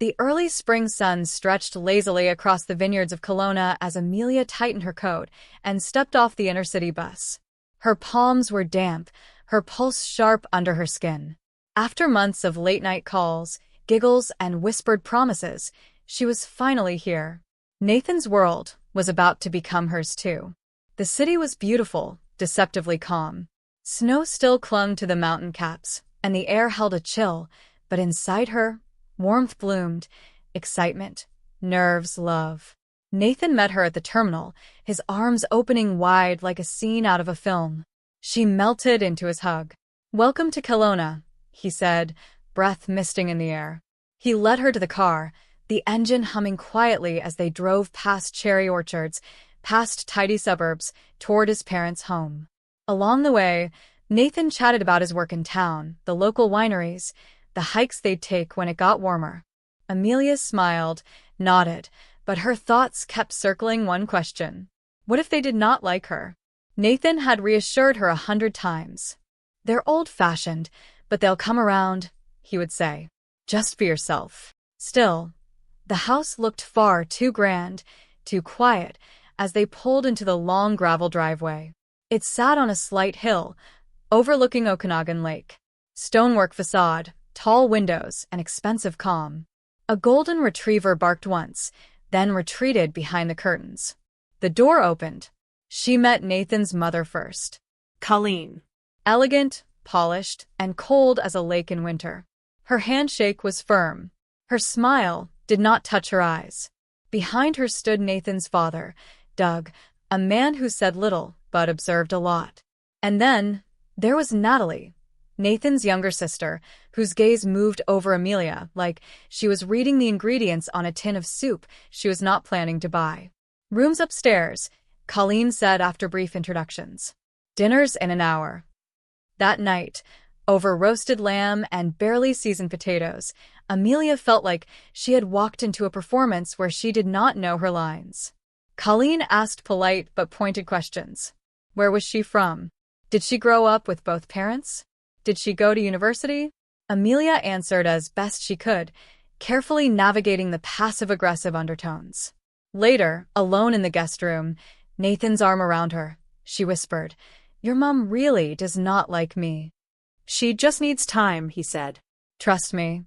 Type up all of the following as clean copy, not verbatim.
The early spring sun stretched lazily across the vineyards of Kelowna as Amelia tightened her coat and stepped off the inner-city bus. Her palms were damp, her pulse sharp under her skin. After months of late-night calls, giggles, and whispered promises, she was finally here. Nathan's world was about to become hers too. The city was beautiful, deceptively calm. Snow still clung to the mountain caps, and the air held a chill, but inside her, warmth bloomed, excitement, nerves, love. Nathan met her at the terminal, his arms opening wide like a scene out of a film. She melted into his hug. "Welcome to Kelowna," he said, breath misting in the air. He led her to the car, the engine humming quietly as they drove past cherry orchards, past tidy suburbs, toward his parents' home. Along the way, Nathan chatted about his work in town, the local wineries, the hikes they'd take when it got warmer. Amelia smiled, nodded, but her thoughts kept circling one question. What if they did not like her? Nathan had reassured her 100 times. "They're old-fashioned, but they'll come around," he would say. "Just be yourself." Still, the house looked far too grand, too quiet, as they pulled into the long gravel driveway. It sat on a slight hill, overlooking Okanagan Lake. Stonework facade, tall windows, and expensive calm. A golden retriever barked once, then retreated behind the curtains. The door opened. She met Nathan's mother first. Colleen. Elegant, polished, and cold as a lake in winter. Her handshake was firm. Her smile did not touch her eyes. Behind her stood Nathan's father, Doug, a man who said little but observed a lot. And then there was Natalie, Nathan's younger sister, whose gaze moved over Amelia like she was reading the ingredients on a tin of soup she was not planning to buy. "Rooms upstairs," Colleen said after brief introductions. "Dinner's in an hour." That night, over roasted lamb and barely seasoned potatoes, Amelia felt like she had walked into a performance where she did not know her lines. Colleen asked polite but pointed questions. Where was she from? Did she grow up with both parents? Did she go to university? Amelia answered as best she could, carefully navigating the passive-aggressive undertones. Later, alone in the guest room, Nathan's arm around her, she whispered, "Your mom really does not like me." "She just needs time," he said. "Trust me."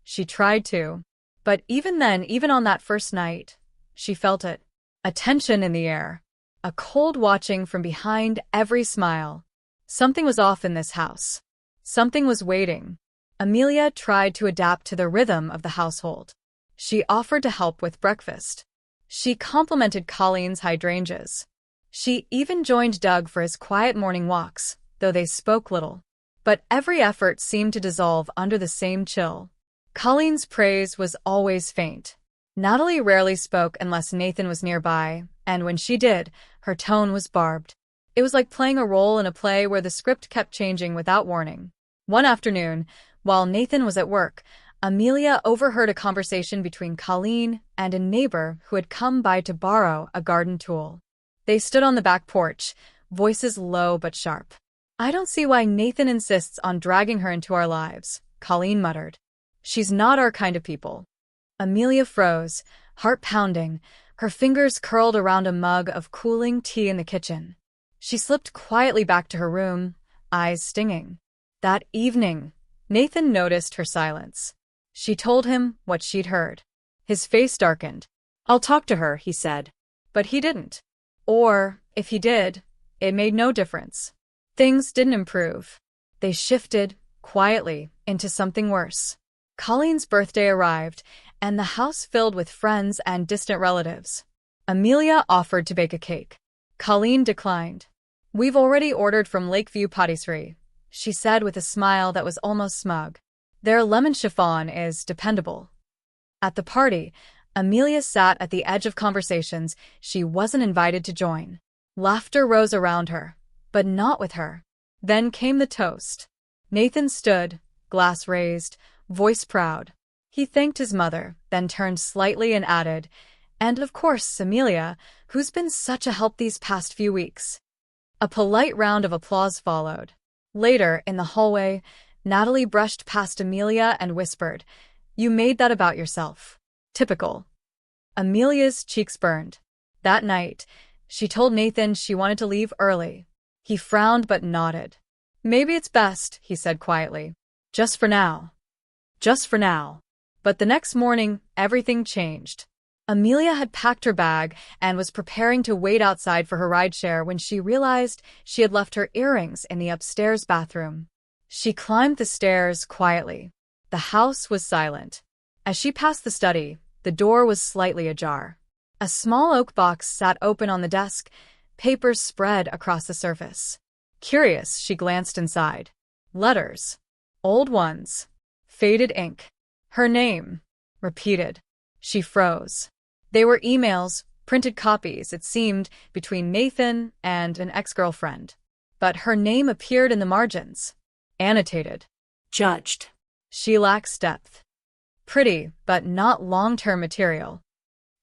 She tried to. But even then, even on that first night, she felt it. A tension in the air. A cold watching from behind every smile. Something was off in this house. Something was waiting. Amelia tried to adapt to the rhythm of the household. She offered to help with breakfast. She complimented Colleen's hydrangeas. She even joined Doug for his quiet morning walks, though they spoke little. But every effort seemed to dissolve under the same chill. Colleen's praise was always faint. Natalie rarely spoke unless Nathan was nearby, and when she did, her tone was barbed. It was like playing a role in a play where the script kept changing without warning. One afternoon, while Nathan was at work, Amelia overheard a conversation between Colleen and a neighbor who had come by to borrow a garden tool. They stood on the back porch, voices low but sharp. "I don't see why Nathan insists on dragging her into our lives," Colleen muttered. "She's not our kind of people." Amelia froze, heart pounding, her fingers curled around a mug of cooling tea in the kitchen. She slipped quietly back to her room, eyes stinging. That evening, Nathan noticed her silence. She told him what she'd heard. His face darkened. "I'll talk to her," he said. But he didn't. Or, if he did, it made no difference. Things didn't improve. They shifted, quietly, into something worse. Colleen's birthday arrived, and the house filled with friends and distant relatives. Amelia offered to bake a cake. Colleen declined. "We've already ordered from Lakeview Patisserie," she said with a smile that was almost smug. "Their lemon chiffon is dependable." At the party, Amelia sat at the edge of conversations she wasn't invited to join. Laughter rose around her, but not with her. Then came the toast. Nathan stood, glass raised, voice proud. He thanked his mother, then turned slightly and added, "And of course, Amelia, who's been such a help these past few weeks." A polite round of applause followed. Later, in the hallway, Natalie brushed past Amelia and whispered, You made that about yourself. Typical. Amelia's cheeks burned. That night, she told Nathan she wanted to leave early. He frowned but nodded. Maybe it's best, he said quietly. Just for now. Just for now. But the next morning, everything changed. Amelia had packed her bag and was preparing to wait outside for her rideshare when she realized she had left her earrings in the upstairs bathroom. She climbed the stairs quietly. The house was silent. As she passed the study, the door was slightly ajar. A small oak box sat open on the desk, papers spread across the surface. Curious, she glanced inside. Letters. Old ones. Faded ink. Her name. Repeated. She froze. They were emails, printed copies, it seemed, between Nathan and an ex-girlfriend. But her name appeared in the margins. Annotated. Judged. She lacks depth. Pretty, but not long-term material.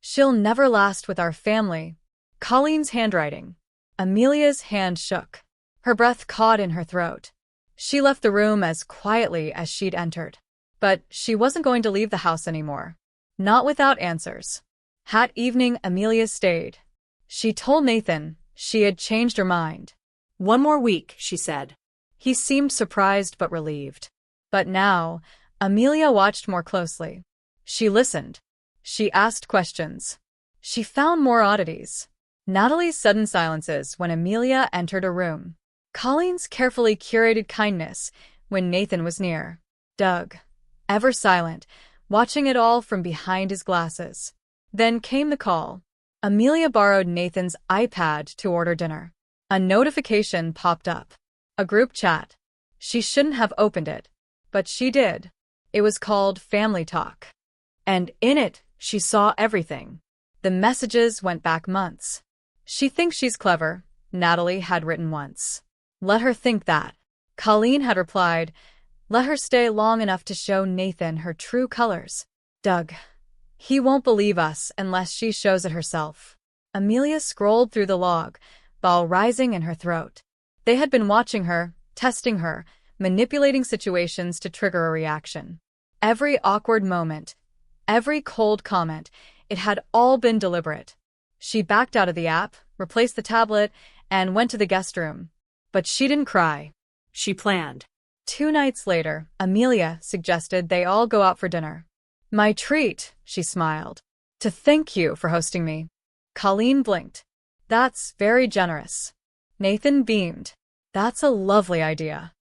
She'll never last with our family. Colleen's handwriting. Amelia's hand shook. Her breath caught in her throat. She left the room as quietly as she'd entered. But she wasn't going to leave the house anymore. Not without answers. That evening, Amelia stayed. She told Nathan she had changed her mind. 1 more week, she said. He seemed surprised but relieved. But now, Amelia watched more closely. She listened. She asked questions. She found more oddities. Natalie's sudden silences when Amelia entered a room. Colleen's carefully curated kindness when Nathan was near. Doug, ever silent, watching it all from behind his glasses. Then came the call. Amelia borrowed Nathan's iPad to order dinner. A notification popped up. A group chat. She shouldn't have opened it, but she did. It was called Family Talk. And in it, she saw everything. The messages went back months. She thinks she's clever, Natalie had written once. Let her think that. Colleen had replied, let her stay long enough to show Nathan her true colors. Doug. He won't believe us unless she shows it herself. Amelia scrolled through the log, ball rising in her throat. They had been watching her, testing her, manipulating situations to trigger a reaction. Every awkward moment, every cold comment, it had all been deliberate. She backed out of the app, replaced the tablet, and went to the guest room. But she didn't cry. She planned. 2 nights later, Amelia suggested they all go out for dinner. My treat, she smiled. To thank you for hosting me. Colleen blinked. That's very generous. Nathan beamed. That's a lovely idea.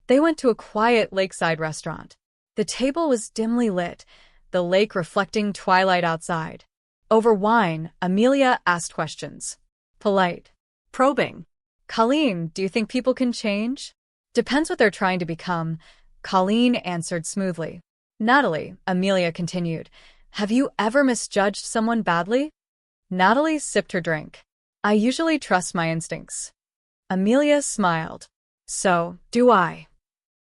They went to a quiet lakeside restaurant. The table was dimly lit, the lake reflecting twilight outside. Over wine, Amelia asked questions. Polite. Probing. Colleen, do you think people can change? Depends what they're trying to become, Colleen answered smoothly. Natalie, Amelia continued, have you ever misjudged someone badly? Natalie sipped her drink. I usually trust my instincts. Amelia smiled. So, do I.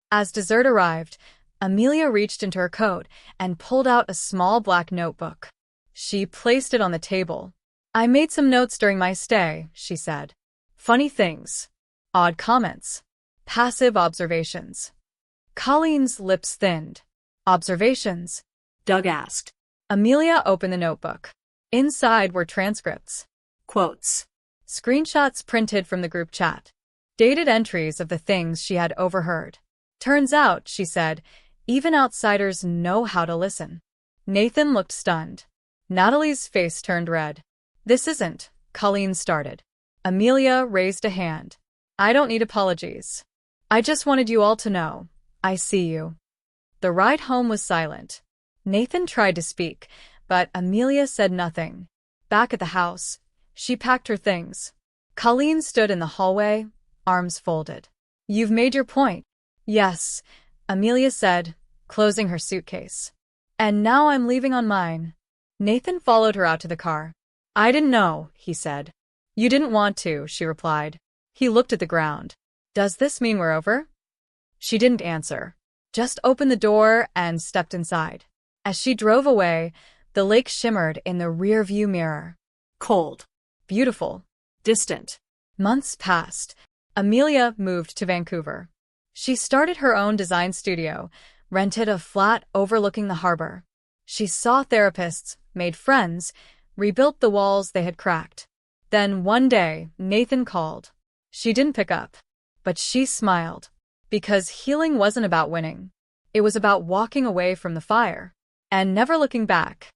As dessert arrived, Amelia reached into her coat and pulled out a small black notebook. She placed it on the table. I made some notes during my stay, she said. Funny things. Odd comments. Passive observations. Colleen's lips thinned. Observations? Doug asked. Amelia opened the notebook. Inside were transcripts. Quotes. Screenshots printed from the group chat. Dated entries of the things she had overheard. Turns out, she said, even outsiders know how to listen. Nathan looked stunned. Natalie's face turned red. This isn't, Colleen started. Amelia raised a hand. I don't need apologies. I just wanted you all to know. I see you. The ride home was silent. Nathan tried to speak, but Amelia said nothing. Back at the house, she packed her things. Colleen stood in the hallway, arms folded. You've made your point. Yes, Amelia said, closing her suitcase. And now I'm leaving on mine. Nathan followed her out to the car. I didn't know, he said. You didn't want to, she replied. He looked at the ground. Does this mean we're over? She didn't answer. Just opened the door and stepped inside. As she drove away, the lake shimmered in the rear-view mirror. Cold. Beautiful. Distant. Months passed. Amelia moved to Vancouver. She started her own design studio, rented a flat overlooking the harbor. She saw therapists, made friends, rebuilt the walls they had cracked. Then one day, Nathan called. She didn't pick up, but she smiled. Because healing wasn't about winning. It was about walking away from the fire and never looking back.